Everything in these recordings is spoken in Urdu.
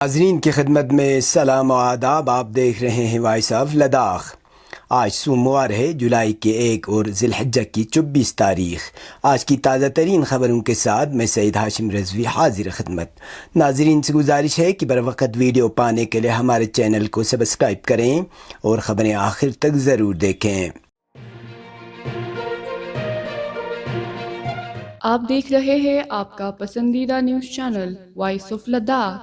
ناظرین کی خدمت میں سلام و آداب. آپ دیکھ رہے ہیں وائس آف لداخ. آج سوموار ہے، جولائی کے 1 اور ذی الحجہ کی 24 تاریخ. آج کی تازہ ترین خبروں کے ساتھ میں سعید ہاشم رضوی حاضر خدمت. ناظرین سے گزارش ہے کہ بر وقت ویڈیو پانے کے لیے ہمارے چینل کو سبسکرائب کریں اور خبریں آخر تک ضرور دیکھیں. آپ دیکھ رہے ہیں آپ کا پسندیدہ news channel Voice of Ladakh.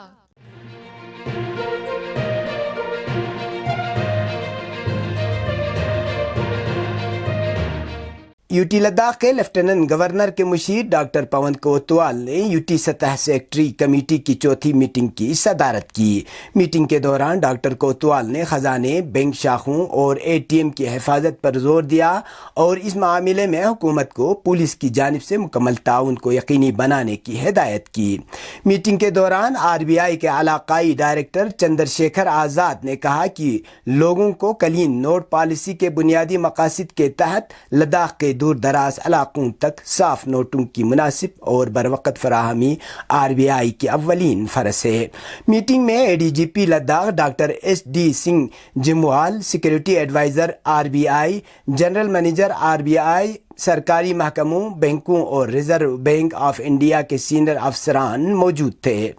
U T Ladakh کے لیفٹیننٹ گورنر کے مشیر ڈاکٹر پون کوتوال نے یو ٹی سطح سیکٹری کمیٹی کی چوتھی میٹنگ کی صدارت کی. میٹنگ کے دوران ڈاکٹر کوتوال نے خزانے، بینک شاخوں اور اے ٹی ایم کی حفاظت پر زور دیا اور اس معاملے میں حکومت کو پولیس کی جانب سے مکمل تعاون کو یقینی بنانے کی ہدایت کی. میٹنگ کے دوران آر بی آئی کے علاقائی ڈائریکٹر چندر شیکھر آزاد نے کہا کہ لوگوں کو کلین نوٹ پالیسی کے بنیادی مقاصد کے تحت لداخ کے دور دراز علاقوں تک صاف نوٹوں کی مناسب اور بروقت فراہمی آر بی آئی کی اولین فرض ہے. میٹنگ میں A D G P Ladakh doctor S D Singh Jamwal, security adviser R B I, general manager R B I, سرکاری محکموں، بینکوں اور ریزرو بینک آف انڈیا کے سینئر افسران موجود تھے.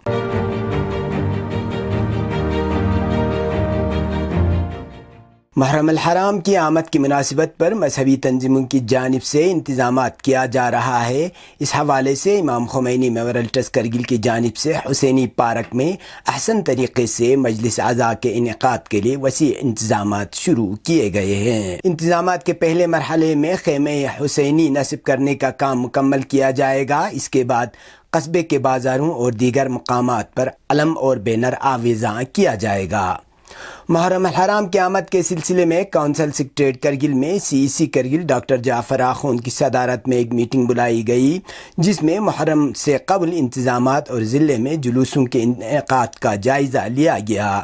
محرم الحرام کی آمد کی مناسبت پر مذہبی تنظیموں کی جانب سے انتظامات کیا جا رہا ہے. اس حوالے سے امام خمینی میموریل ٹرسٹ کرگل کی جانب سے حسینی پارک میں احسن طریقے سے مجلس اعضاء کے انعقاد کے لیے وسیع انتظامات شروع کیے گئے ہیں. انتظامات کے پہلے مرحلے میں خیمہ حسینی نصب کرنے کا کام مکمل کیا جائے گا. اس کے بعد قصبے کے بازاروں اور دیگر مقامات پر علم اور بینر آویزاں کیا جائے گا. محرم الحرام کی آمد کے سلسلے میں کونسل سکریٹریٹ کرگل میں سی ای سی کرگل ڈاکٹر جعفر آخوند کی صدارت میں ایک میٹنگ بلائی گئی، جس میں محرم سے قبل انتظامات اور ضلع میں جلوسوں کے انعقاد کا جائزہ لیا گیا.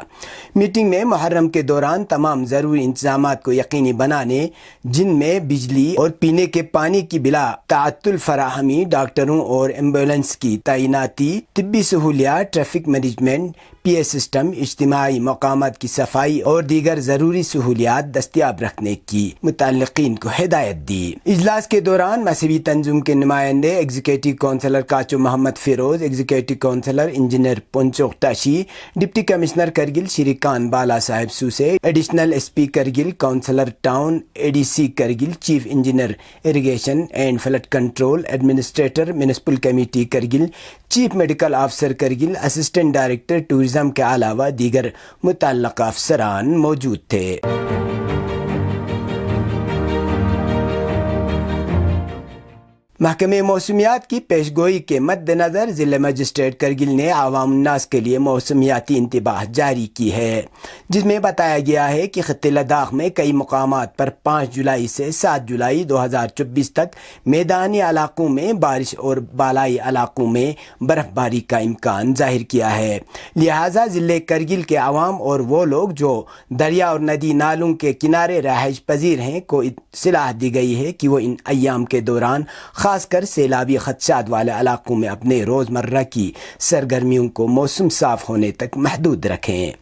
میٹنگ میں محرم کے دوران تمام ضروری انتظامات کو یقینی بنانے، جن میں بجلی اور پینے کے پانی کی بلا تعطل فراہمی، ڈاکٹروں اور ایمبولینس کی تعیناتی، طبی سہولیات، traffic management, P a system, اجتماعی مقامات کی صفائی اور دیگر ضروری سہولیات دستیاب رکھنے کی متعلقین کو ہدایت دی. اجلاس کے دوران مذہبی تنظیم کے نمائندے executive councillor Kacho Mohammad Feroz, executive councillor engineer Punchok Tashi, deputy commissioner Kargil Shri Kan Bala Sahab Suse, additional S P Kargil, councillor town, A D C Kargil, chief engineer irrigation and flood control, administrator municipal committee Kargil, chief medical officer Kargil, assistant director tourism کے علاوہ دیگر متعلقہ افسران موجود تھے. محکمہ موسمیات کی پیش گوئی کے مد نظر ضلع مجسٹریٹ کرگل نے عوام الناس کے لیے موسمیاتی انتباہ جاری کی ہے، جس میں بتایا گیا ہے کہ خطے لداخ میں کئی مقامات پر 5 جولائی سے 7 جولائی 2024 تک میدانی علاقوں میں بارش اور بالائی علاقوں میں برف باری کا امکان ظاہر کیا ہے. لہٰذا ضلع کرگل کے عوام اور وہ لوگ جو دریا اور ندی نالوں کے کنارے رہائش پذیر ہیں کو صلاح دی گئی ہے کہ وہ ان ایام کے دوران خاص کر سیلابی خدشات والے علاقوں میں اپنے روزمرہ کی سرگرمیوں کو موسم صاف ہونے تک محدود رکھیں.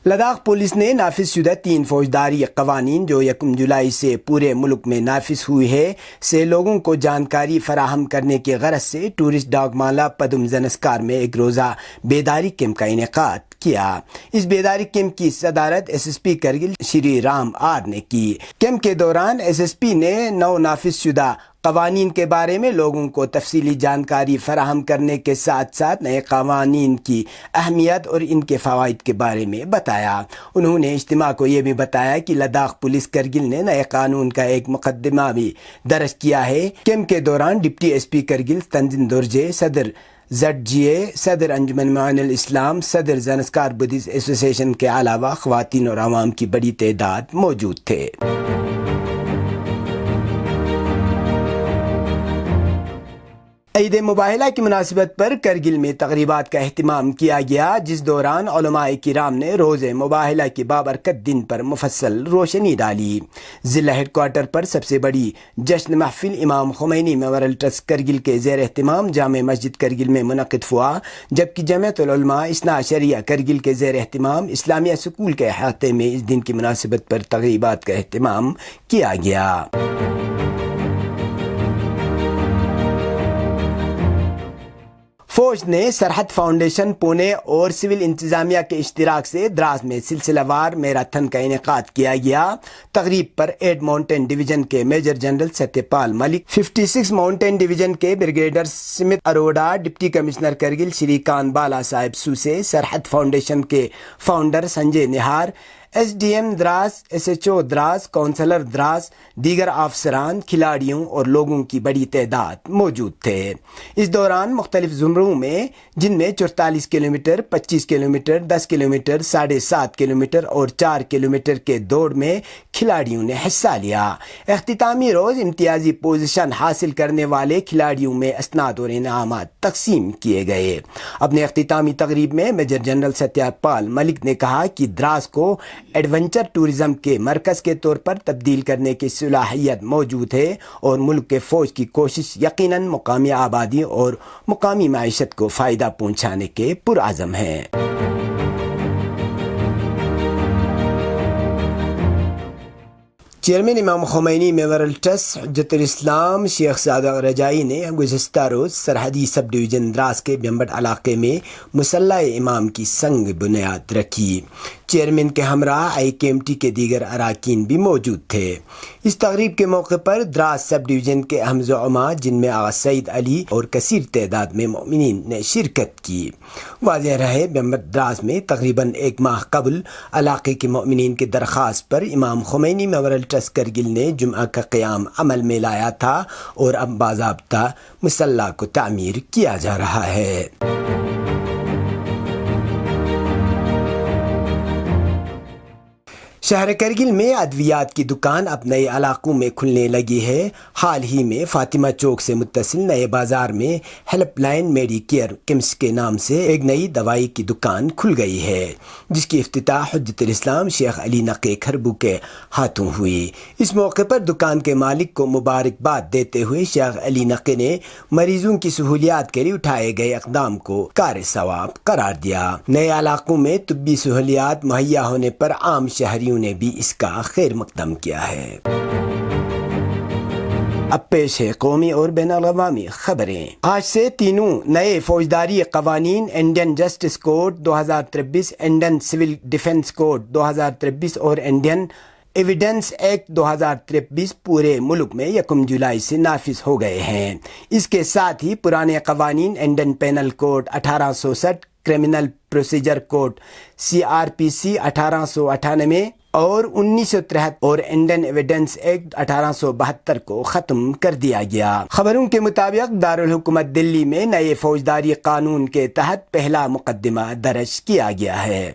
لداخ پولیس نے نافذ شدہ 3 فوجداری قوانین جو 1 جولائی سے پورے ملک میں نافذ ہوئی ہے سے لوگوں کو جانکاری فراہم کرنے کی غرض سے ٹورسٹ ڈاگ مالا پدم زنسکار میں ایک روزہ بیداری کیمپ کا انعقاد کیا. اس بیداری کیمپ کی صدارت S S P Kargil Shri Ram R نے کی. کیمپ کے دوران ایس ایس پی نے نو نافذ شدہ قوانین کے بارے میں لوگوں کو تفصیلی جانکاری فراہم کرنے کے ساتھ ساتھ نئے قوانین کی اہمیت اور ان کے فوائد کے بارے میں بتایا. انہوں نے اجتماع کو یہ بھی بتایا کہ لداخ پولیس کرگل نے نئے قانون کا ایک مقدمہ بھی درج کیا ہے. کیمپ کے دوران ڈپٹی ایس پی کرگل تنزن درجے، صدر زڈ جی اے، صدر انجمن معین الاسلام، صدر زنسکار بدھسٹ ایسوسی ایشن کے علاوہ خواتین اور عوام کی بڑی تعداد موجود تھے. عید مباہلہ کی مناسبت پر کرگل میں تقریبات کا اہتمام کیا گیا، جس دوران علماء کرام نے روز مباہلہ کے بابرکت دن پر مفصل روشنی ڈالی۔ ضلع ہیڈ کوارٹر پر سب سے بڑی جشن محفل امام خمینی میموریل ٹرسٹ کرگل کے زیر اہتمام جامع مسجد کرگل میں منعقد ہوا، جبکہ جمعیت العلماء اثنا عشریہ کرگل کے زیر اہتمام اسلامیہ سکول کے احاطے میں اس دن کی مناسبت پر تقریبات کا اہتمام کیا گیا۔ فوج نے سرحد فاؤنڈیشن پونے اور سول انتظامیہ کے اشتراک سے دراس میں سلسلہ وار میراتھن کا انعقاد کیا گیا۔ تقریب پر 8 ماؤنٹین ڈویژن کے major general Satya Pal Malik, 56 mountain division کے brigadier Sumit Arora, deputy commissioner Kargil Shri Kan Bala Sahab Suse, Sarhad foundation کے founder Sanjay Nahar, S D M Dras, S H O Dras, councillor Dras, دیگر افسران، کھلاڑیوں اور لوگوں کی بڑی تعداد موجود تھے۔ اس دوران مختلف زمروں میں، جن میں 44 کلومیٹر، 25 کلومیٹر، 10 کلومیٹر، 7.5 کلومیٹر اور 4 کلومیٹر کے دوڑ میں کھلاڑیوں نے حصہ لیا۔ اختتامی روز امتیازی پوزیشن حاصل کرنے والے کھلاڑیوں میں اسناد اور انعامات تقسیم کیے گئے۔ اپنے اختتامی تقریب میں میجر جنرل ستیہ پال ملک نے کہا کہ دراس کو ایڈونچر ٹورزم کے مرکز کے طور پر تبدیل کرنے کی صلاحیت موجود ہے، اور ملک کے فوج کی کوشش یقیناً مقامی آبادی اور مقامی معیشت کو فائدہ پہنچانے کے پرعزم ہے۔ چیئرمین امام خمینی میموریل ٹرسٹ حجت الاسلام شیخ صادق رجائی نے گزشتہ روز سرحدی سب ڈویژن دراس کے بیمبٹ علاقے میں مسلح امام کی سنگ بنیاد رکھی۔ چیئرمین کے ہمراہ آئی کے ایم ٹی کے دیگر اراکین بھی موجود تھے۔ اس تقریب کے موقع پر دراس سب ڈویژن کے اہم زعماء، جن میں آغا سعید علی اور کثیر تعداد میں مومنین نے شرکت کی۔ واضح رہے، بیمبٹ دراس میں تقریباً 1 ماہ قبل علاقے کے مومنین کی درخواست پر امام خمینی میموریل ٹرسٹ کرگل نے جمعہ کا قیام عمل میں لایا تھا، اور اب باضابطہ مسلح کو تعمیر کیا جا رہا ہے۔ شہر کرگل میں ادویات کی دکان اب نئے علاقوں میں کھلنے لگی ہے۔ حال ہی میں فاطمہ چوک سے متصل نئے بازار میں ہیلپ لائن میڈی کیئر کیمس کے نام سے ایک نئی دوائی کی دکان کھل گئی ہے، جس کی افتتاح حجت الاسلام شیخ علی نقی کھربو کے ہاتھوں ہوئی۔ اس موقع پر دکان کے مالک کو مبارکباد دیتے ہوئے شیخ علی نقی نے مریضوں کی سہولیات کے لیے اٹھائے گئے اقدام کو کار ثواب قرار دیا۔ نئے علاقوں میں طبی سہولیات مہیا ہونے پر عام شہریوں نے بھی اس کا خیر مقدم کیا ہے۔ اب پیش ہے قومی اور بین الاقوامی خبریں۔ آج سے تینوں نئے فوجداری قوانین، Indian justice code 2023، Indian civil defence code 2023 اور انڈین ایویڈنس ایکٹ 2023 پورے ملک میں 1 جولائی سے نافذ ہو گئے ہیں۔ اس کے ساتھ ہی پرانے قوانین Indian penal code 1860، criminal procedure code CRPC 1898 اور 1973 اور انڈین ایویڈنس ایکٹ 1872 کو ختم کر دیا گیا۔ خبروں کے مطابق دارالحکومت دلی میں نئے فوجداری قانون کے تحت پہلا مقدمہ درج کیا گیا ہے۔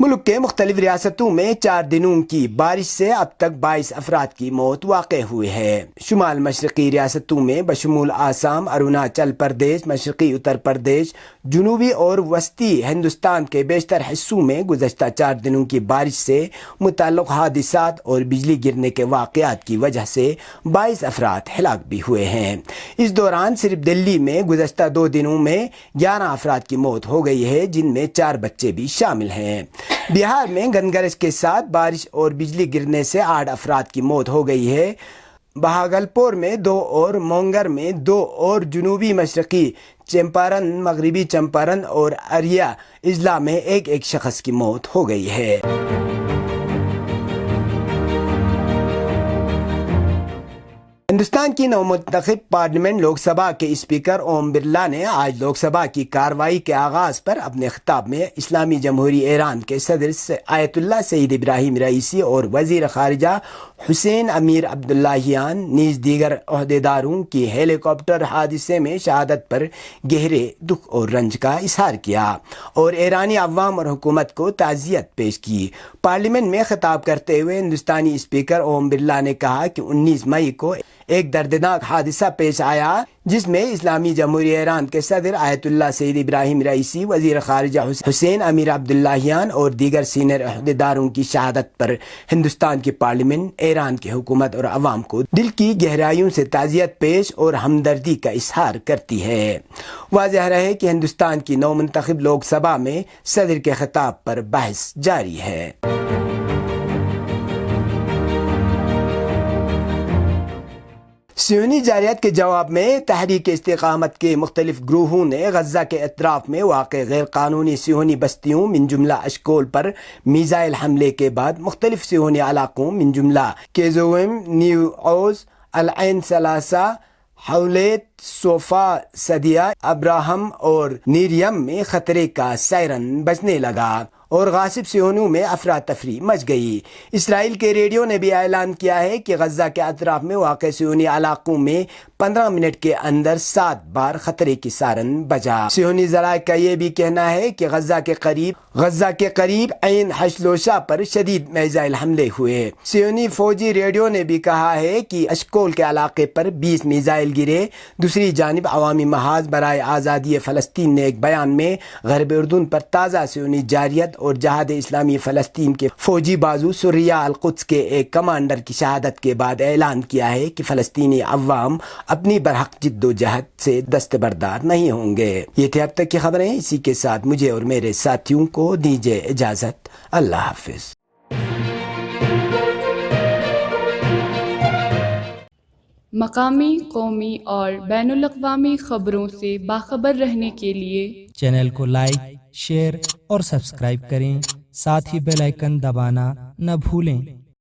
ملک کے مختلف ریاستوں میں 4 دنوں کی بارش سے اب تک 22 افراد کی موت واقع ہوئی ہے۔ شمال مشرقی ریاستوں میں بشمول آسام، اروناچل پردیش، مشرقی اتر پردیش، جنوبی اور وسطی ہندوستان کے بیشتر حصوں میں گزشتہ 4 دنوں کی بارش سے متعلق حادثات اور بجلی گرنے کے واقعات کی وجہ سے 22 افراد ہلاک بھی ہوئے ہیں۔ اس دوران صرف دلی میں گزشتہ 2 دنوں میں 11 افراد کی موت ہو گئی ہے، جن میں 4 بچے بھی شامل ہیں۔ بہار میں گنگرج کے ساتھ بارش اور بجلی گرنے سے 8 افراد کی موت ہو گئی ہے۔ بہاگلپور میں 2 اور مونگر میں 2 اور جنوبی مشرقی چمپارن، مغربی چمپارن اور اریا اضلاع میں ایک شخص کی موت ہو گئی ہے۔ ہندوستان کی نومنتخب پارلیمنٹ لوک سبھا کے اسپیکر اوم برلا نے آج لوک سبھا کی کارروائی کے آغاز پر اپنے خطاب میں اسلامی جمہوری ایران کے صدر آیت اللہ سید ابراہیم رئیسی اور وزیر خارجہ حسین امیر عبداللہیان نیز دیگر عہدیداروں کی ہیلی کاپٹر حادثے میں شہادت پر گہرے دکھ اور رنج کا اظہار کیا اور ایرانی عوام اور حکومت کو تعزیت پیش کی۔ پارلیمنٹ میں خطاب کرتے ہوئے ہندوستانی اسپیکر اوم برلا نے کہا کہ 19 مئی کو ایک دردناک حادثہ پیش آیا جس میں اسلامی جمہوریہ ایران کے صدر آیت اللہ سید ابراہیم رئیسی، وزیر خارجہ حسین امیر عبداللہیان اور دیگر سینئر عہدیداروں کی شہادت پر ہندوستان کی پارلیمنٹ ایران کی حکومت اور عوام کو دل کی گہرائیوں سے تعزیت پیش اور ہمدردی کا اظہار کرتی ہے۔ واضح رہے کہ ہندوستان کی نومنتخب لوک سبھا میں صدر کے خطاب پر بحث جاری ہے۔ صہیونی جارحیت کے جواب میں تحریک استقامت کے مختلف گروہوں نے غزہ کے اطراف میں واقع غیر قانونی صہیونی بستیوں من جملہ اشکول پر میزائل حملے کے بعد مختلف صہیونی علاقوں من جملہ کیزویم، نیو اوز، العین ثلاثہ، حولیت، صوفا، سدیہ، ابراہم اور نیریم میں خطرے کا سائرن بجنے لگا اور غاصب صہیونیوں میں افراتفری مچ گئی۔ اسرائیل کے ریڈیو نے بھی اعلان کیا ہے کہ غزہ کے اطراف میں واقع صہیونی علاقوں میں 15 منٹ کے اندر 7 بار خطرے کی سائرن بجا۔ صہیونی ذرائع کا یہ بھی کہنا ہے کہ غزہ کے قریب عین حشلوشہ پر شدید میزائل حملے ہوئے۔ صہیونی فوجی ریڈیو نے بھی کہا ہے کہ اشکول کے علاقے پر 20 میزائل گرے۔ دوسری جانب عوامی محاذ برائے آزادی فلسطین نے ایک بیان میں غرب اردن پر تازہ صہیونی جارحیت اور جہاد اسلامی فلسطین کے فوجی بازو سریا القدس کے ایک کمانڈر کی شہادت کے بعد اعلان کیا ہے کہ فلسطینی عوام اپنی برحق جد و جہد سے دستبردار نہیں ہوں گے۔ یہ تھی اب تک کی خبریں، اسی کے ساتھ مجھے اور میرے ساتھیوں کو دیجیے اجازت۔ اللہ حافظ۔ مقامی، قومی اور بین الاقوامی خبروں سے باخبر رہنے کے لیے چینل کو لائک، شیئر اور سبسکرائب کریں، ساتھ ہی بیل آئیکن دبانا نہ بھولیں۔